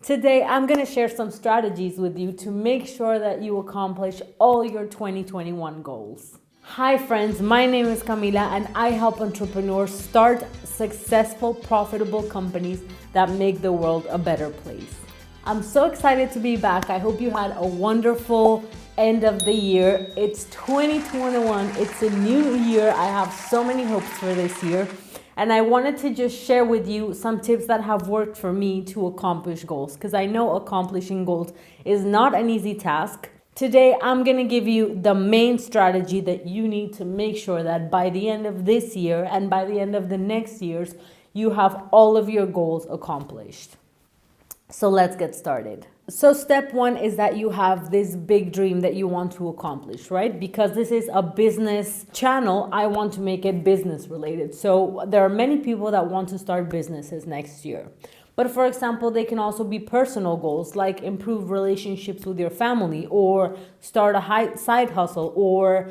Today, I'm going to share some strategies with you to make sure that you accomplish all your 2021 goals. Hi, friends. My name is Camila, and I help entrepreneurs start successful, profitable companies that make the world a better place. I'm so excited to be back. I hope you had a wonderful end of the year. It's 2021. It's a new year. I have so many hopes for this year. And I wanted to just share with you some tips that have worked for me to accomplish goals, because I know accomplishing goals is not an easy task. Today, I'm going to give you the main strategy that you need to make sure that by the end of this year and by the end of the next years, you have all of your goals accomplished. So let's get started. So step one is that you have this big dream that you want to accomplish, right? Because this is a business channel, I want to make it business related. So there are many people that want to start businesses next year. But for example, they can also be personal goals like improve relationships with your family, or start a side hustle, or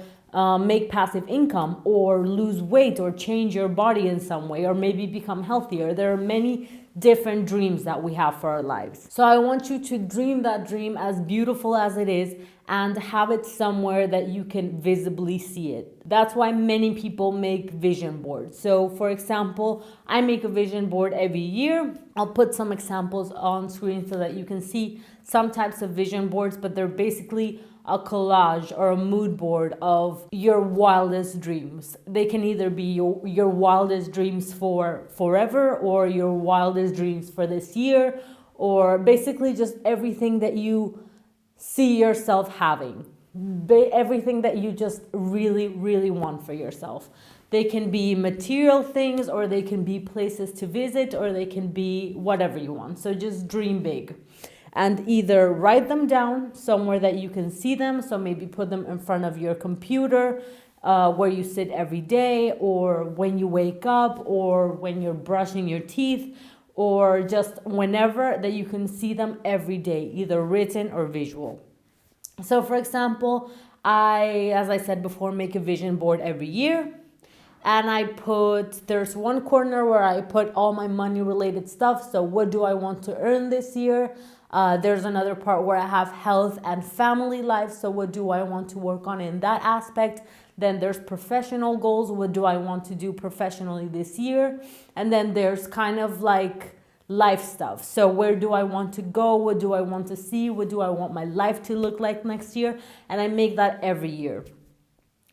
make passive income, or lose weight, or change your body in some way, or maybe become healthier. There are many different dreams that we have for our lives. So I want you to dream that dream as beautiful as it is and have it somewhere that you can visibly see it. That's why many people make vision boards. So for example, I make a vision board every year. I'll put some examples on screen so that you can see some types of vision boards, but they're basically a collage or a mood board of your wildest dreams. They can either be your wildest dreams for forever, or your wildest dreams for this year, or basically just everything that you see yourself having, everything that you just really, really want for yourself. They can be material things, or they can be places to visit, or they can be whatever you want. So just dream big. And either write them down somewhere that you can see them. So maybe put them in front of your computer where you sit every day, or when you wake up, or when you're brushing your teeth, or just whenever that you can see them every day, either written or visual. So for example, as I said before, make a vision board every year. And there's one corner where I put all my money related stuff. So what do I want to earn this year? There's another part where I have health and family life. So what do I want to work on in that aspect? Then there's professional goals. What do I want to do professionally this year? And then there's kind of like life stuff. So where do I want to go? What do I want to see? What do I want my life to look like next year? And I make that every year.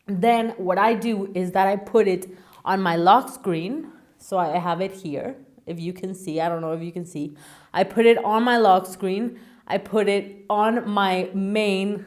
Then what I do is that I put it on my lock screen. So I have it here. If you can see, I don't know if you can see. I put it on my lock screen. I put it on my main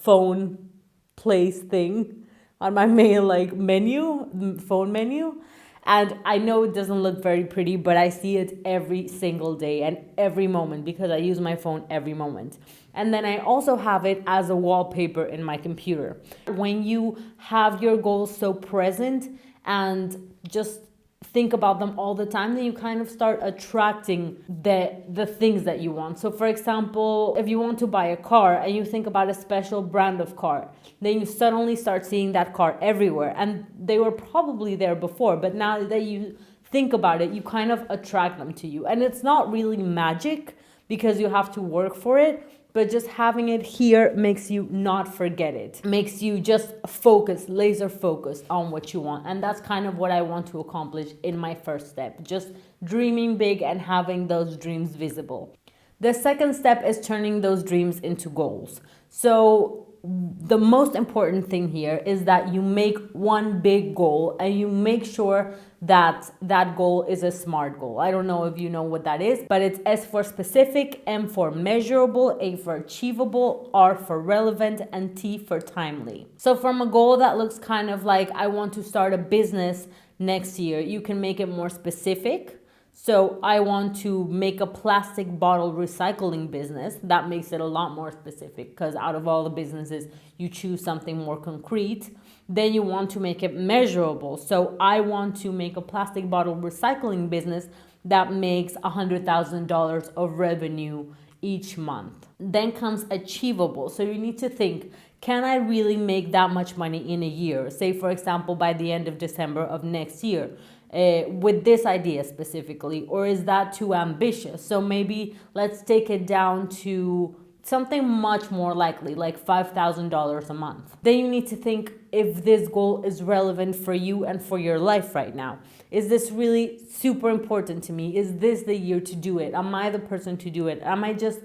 phone place thing, on my main phone menu. And I know it doesn't look very pretty, but I see it every single day and every moment because I use my phone every moment. And then I also have it as a wallpaper in my computer. When you have your goals so present and just think about them all the time, then you kind of start attracting the things that you want. So for example, if you want to buy a car and you think about a special brand of car, then you suddenly start seeing that car everywhere. And they were probably there before, but now that you think about it, you kind of attract them to you. And it's not really magic because you have to work for it, but just having it here makes you not forget it. Makes you just focus, laser focused on what you want. And that's kind of what I want to accomplish in my first step. Just dreaming big and having those dreams visible. The second step is turning those dreams into goals. So the most important thing here is that you make one big goal and you make sure that that goal is a SMART goal. I don't know if you know what that is, but it's S for specific, M for measurable, A for achievable, R for relevant, and T for timely. So from a goal that looks kind of like I want to start a business next year, you can make it more specific. So I want to make a plastic bottle recycling business. That makes it a lot more specific because out of all the businesses, you choose something more concrete. Then you want to make it measurable. So I want to make a plastic bottle recycling business that makes $100,000 of revenue each month. Then comes achievable. So you need to think, can I really make that much money in a year? Say, for example, by the end of December of next year. with this idea specifically, or is that too ambitious? So maybe let's take it down to something much more likely, like $5,000 a month. Then you need to think if this goal is relevant for you and for your life right now. Is this really super important to me? Is this the year to do it? Am I the person to do it? Am I just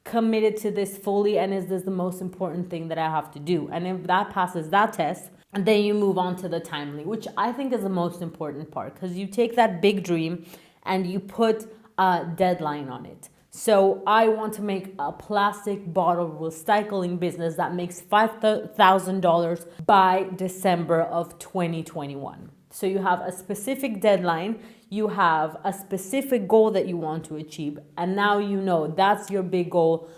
committed to this fully, and is this the most important thing that I have to do? And if that passes that test, and then you move on to the timely, which I think is the most important part, because you take that big dream and you put a deadline on it. So I want to make a plastic bottle recycling business that makes $5,000 by December of 2021. So you have a specific deadline, you have a specific goal that you want to achieve, and now you know that's your big goal,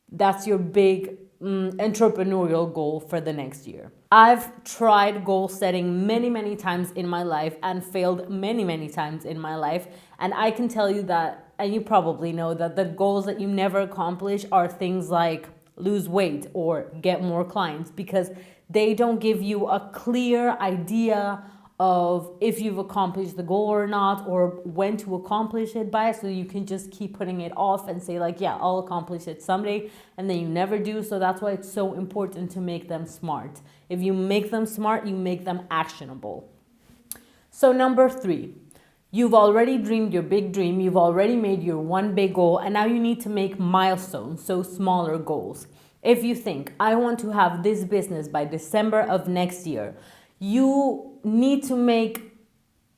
that's your big entrepreneurial goal for the next year. I've tried goal setting many times in my life and failed many times in my life, and I can tell you that, and you probably know that the goals that you never accomplish are things like lose weight or get more clients, because they don't give you a clear idea of if you've accomplished the goal or not, or when to accomplish it by, so you can just keep putting it off and say like, yeah, I'll accomplish it someday, and then you never do. So that's why it's so important to make them smart. If you make them smart, you make them actionable. So number 3, you've already dreamed your big dream, you've already made your one big goal, and now you need to make milestones, so smaller goals. If you think, I want to have this business by December of next year, you need to make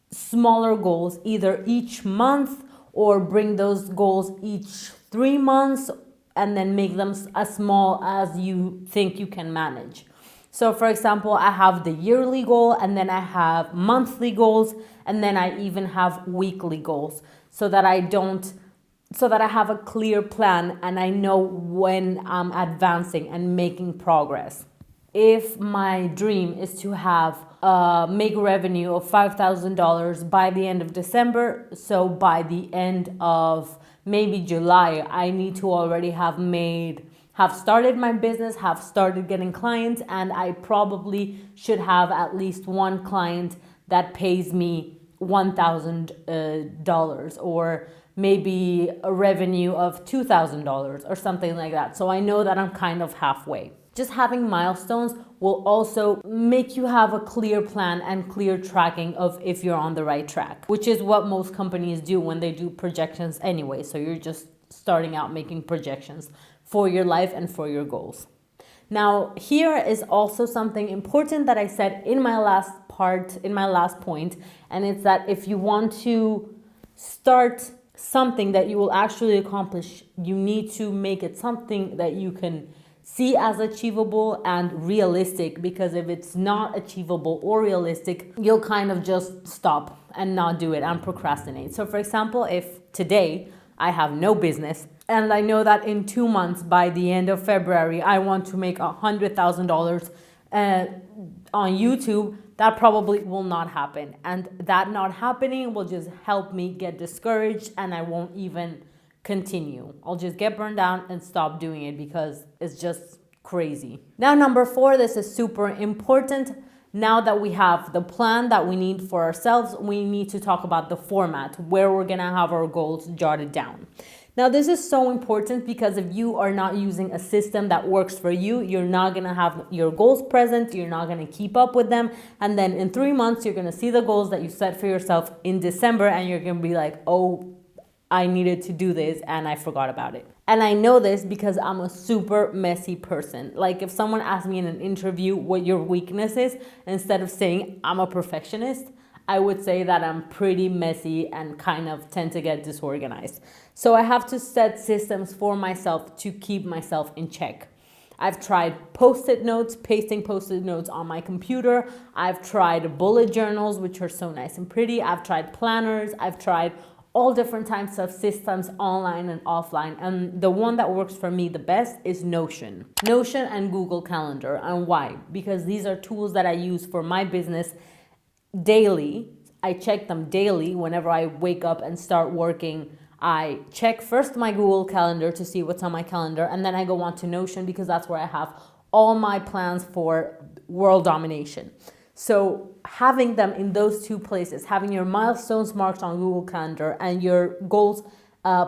smaller goals either each month, or bring those goals each 3 months and then make them as small as you think you can manage. So for example, I have the yearly goal, and then I have monthly goals, and then I even have weekly goals, so that I have a clear plan and I know when I'm advancing and making progress. If my dream is to have make revenue of $5,000 by the end of December, so by the end of maybe July, I need to already have started my business, have started getting clients, and I probably should have at least one client that pays me $1,000, or maybe a revenue of $2,000 or something like that. So I know that I'm kind of halfway. Just having milestones will also make you have a clear plan and clear tracking of if you're on the right track, which is what most companies do when they do projections anyway. So you're just starting out making projections for your life and for your goals. Now, here is also something important that I said in my last point, and it's that if you want to start something that you will actually accomplish, you need to make it something that you can see as achievable and realistic, because if it's not achievable or realistic, you'll kind of just stop and not do it and procrastinate. So for example, if today I have no business and I know that in 2 months, by the end of February, I want to make $100,000 on YouTube, that probably will not happen. And that not happening will just help me get discouraged, and I won't even continue. I'll just get burned out and stop doing it because it's just crazy. Now, number 4, this is super important. Now that we have the plan that we need for ourselves, we need to talk about the format where we're gonna have our goals jotted down. Now, this is so important because if you are not using a system that works for you, you're not gonna have your goals present, you're not gonna keep up with them, and then in 3 months, you're gonna see the goals that you set for yourself in December, and you're gonna be like, oh, I needed to do this and I forgot about it. And I know this because I'm a super messy person. Like if someone asked me in an interview what your weakness is, instead of saying I'm a perfectionist, I would say that I'm pretty messy and kind of tend to get disorganized. So I have to set systems for myself to keep myself in check. I've tried post-it notes, pasting post-it notes on my computer. I've tried bullet journals, which are so nice and pretty. I've tried planners. I've tried all different types of systems, online and offline. And the one that works for me the best is Notion. Notion and Google Calendar. And why? Because these are tools that I use for my business daily. I check them daily whenever I wake up and start working. I check first my Google Calendar to see what's on my calendar, and then I go on to Notion because that's where I have all my plans for world domination. So having them in those two places, having your milestones marked on Google Calendar and your goals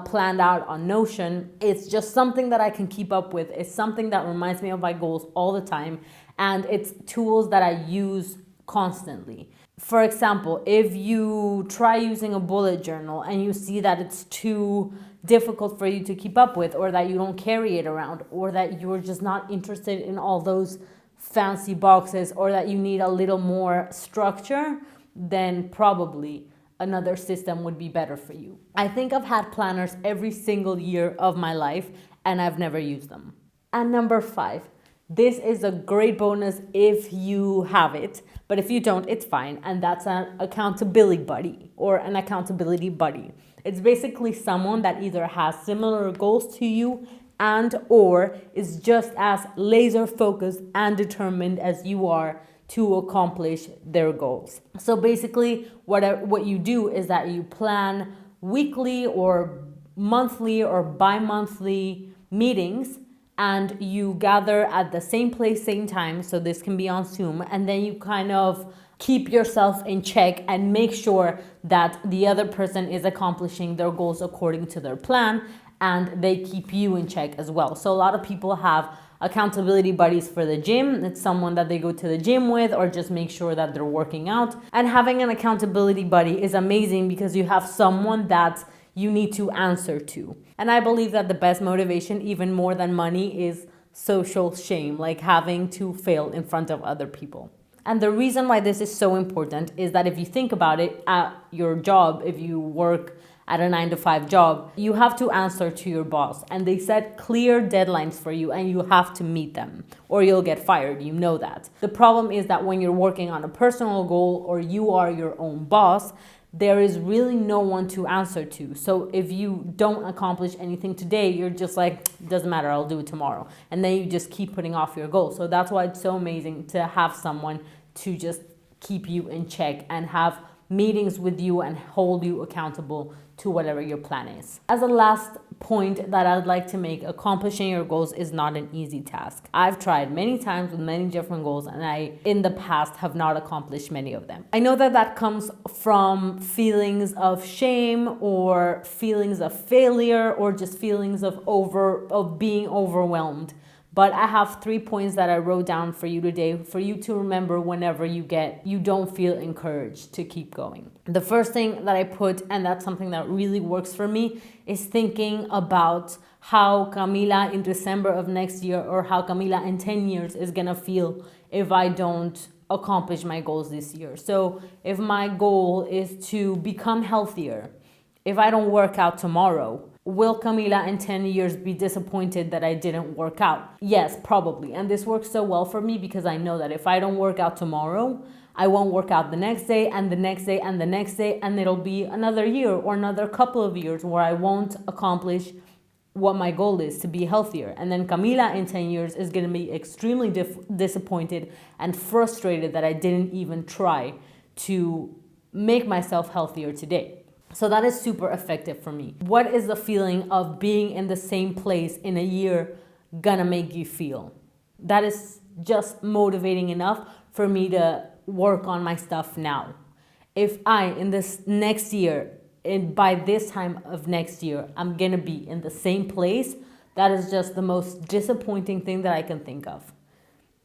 planned out on Notion, it's just something that I can keep up with. It's something that reminds me of my goals all the time. And it's tools that I use constantly. For example, if you try using a bullet journal and you see that it's too difficult for you to keep up with, or that you don't carry it around, or that you're just not interested in all those fancy boxes, or that you need a little more structure, then probably another system would be better for you. I think I've had planners every single year of my life and I've never used them. And number 5, this is a great bonus if you have it, but if you don't, it's fine. And that's an accountability buddy or an accountability buddy. It's basically someone that either has similar goals to you and or is just as laser focused and determined as you are to accomplish their goals. So basically what you do is that you plan weekly or monthly or bi-monthly meetings, and you gather at the same place, same time. So this can be on Zoom, and then you kind of keep yourself in check and make sure that the other person is accomplishing their goals according to their plan, and they keep you in check as well. So a lot of people have accountability buddies for the gym. It's someone that they go to the gym with, or just make sure that they're working out. And having an accountability buddy is amazing because you have someone that you need to answer to. And I believe that the best motivation, even more than money, is social shame, like having to fail in front of other people. And the reason why this is so important is that if you think about it, at your job, if you work at a 9-to-5 job, you have to answer to your boss, and they set clear deadlines for you and you have to meet them or you'll get fired. You know that. The problem is that when you're working on a personal goal or you are your own boss, there is really no one to answer to. So if you don't accomplish anything today, you're just like, doesn't matter, I'll do it tomorrow. And then you just keep putting off your goal. So that's why it's so amazing to have someone to just keep you in check and have meetings with you and hold you accountable to whatever your plan is. As a last point that I'd like to make, accomplishing your goals is not an easy task. I've tried many times with many different goals, and I, in the past, have not accomplished many of them. I know that that comes from feelings of shame or feelings of failure or just feelings of being overwhelmed. But I have 3 points that I wrote down for you today for you to remember whenever you don't feel encouraged to keep going. The first thing that I put, and that's something that really works for me, is thinking about how Camila in December of next year or how Camila in 10 years is gonna feel if I don't accomplish my goals this year. So if my goal is to become healthier, if I don't work out tomorrow, will Camila in 10 years be disappointed that I didn't work out? Yes, probably. And this works so well for me because I know that if I don't work out tomorrow, I won't work out the next day and the next day and the next day, and it'll be another year or another couple of years where I won't accomplish what my goal is, to be healthier. And then Camila in 10 years is going to be extremely disappointed and frustrated that I didn't even try to make myself healthier today. So that is super effective for me. What is the feeling of being in the same place in a year gonna make you feel? That is just motivating enough for me to work on my stuff now. If I, in this next year, and by this time of next year, I'm gonna be in the same place, that is just the most disappointing thing that I can think of.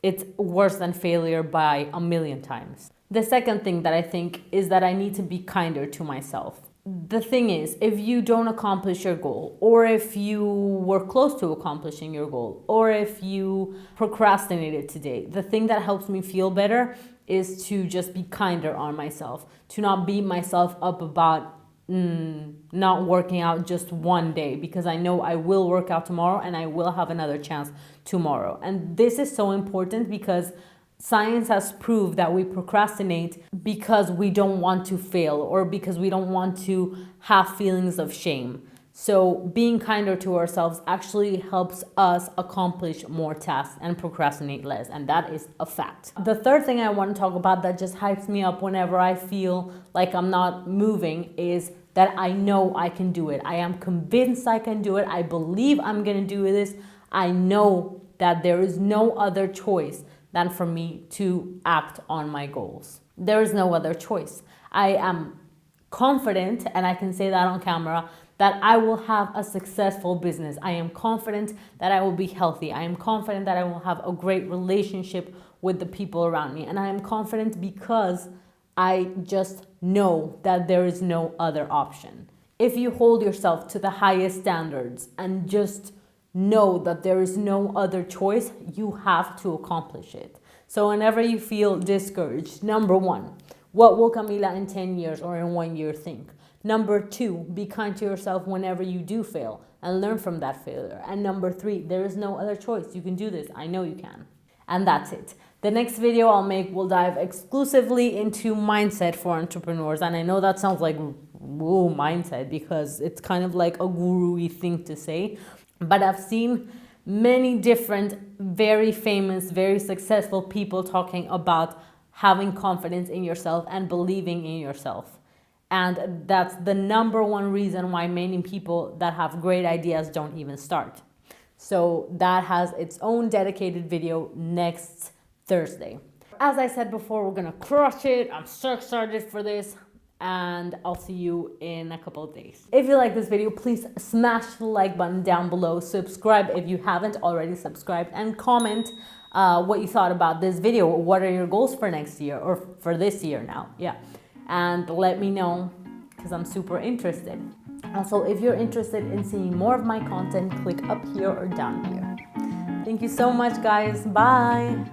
It's worse than failure by a million times. The second thing that I think is that I need to be kinder to myself. The thing is, if you don't accomplish your goal, or if you were close to accomplishing your goal, or if you procrastinated today, the thing that helps me feel better is to just be kinder on myself, to not beat myself up about not working out just one day, because I know I will work out tomorrow and I will have another chance tomorrow. And this is so important because science has proved that we procrastinate because we don't want to fail or because we don't want to have feelings of shame. So being kinder to ourselves actually helps us accomplish more tasks and procrastinate less. And that is a fact. The third thing I want to talk about that just hypes me up whenever I feel like I'm not moving is that I know I can do it. I am convinced I can do it. I believe I'm going to do this. I know that there is no other choice than for me to act on my goals. There is no other choice. I am confident, and I can say that on camera, that I will have a successful business. I am confident that I will be healthy. I am confident that I will have a great relationship with the people around me. And I am confident because I just know that there is no other option. If you hold yourself to the highest standards and just know that there is no other choice, you have to accomplish it. So whenever you feel discouraged, number one, what will Camila in 10 years or in 1 year think? Number two, be kind to yourself whenever you do fail and learn from that failure. And number three, there is no other choice. You can do this. I know you can. And that's it. The next video I'll make will dive exclusively into mindset for entrepreneurs. And I know that sounds like, whoa, mindset, because it's kind of like a guru-y thing to say. But I've seen many different, very famous, very successful people talking about having confidence in yourself and believing in yourself. And that's the number one reason why many people that have great ideas don't even start. So that has its own dedicated video next Thursday. As I said before, we're gonna crush it. I'm so excited for this. And I'll see you in a couple of days. If you like this video, please smash the like button down below. Subscribe if you haven't already subscribed, and comment what you thought about this video. What are your goals for next year, or for this year now? Yeah. And let me know, because I'm super interested. Also, if you're interested in seeing more of my content, click up here or down here. Thank you so much, guys. Bye.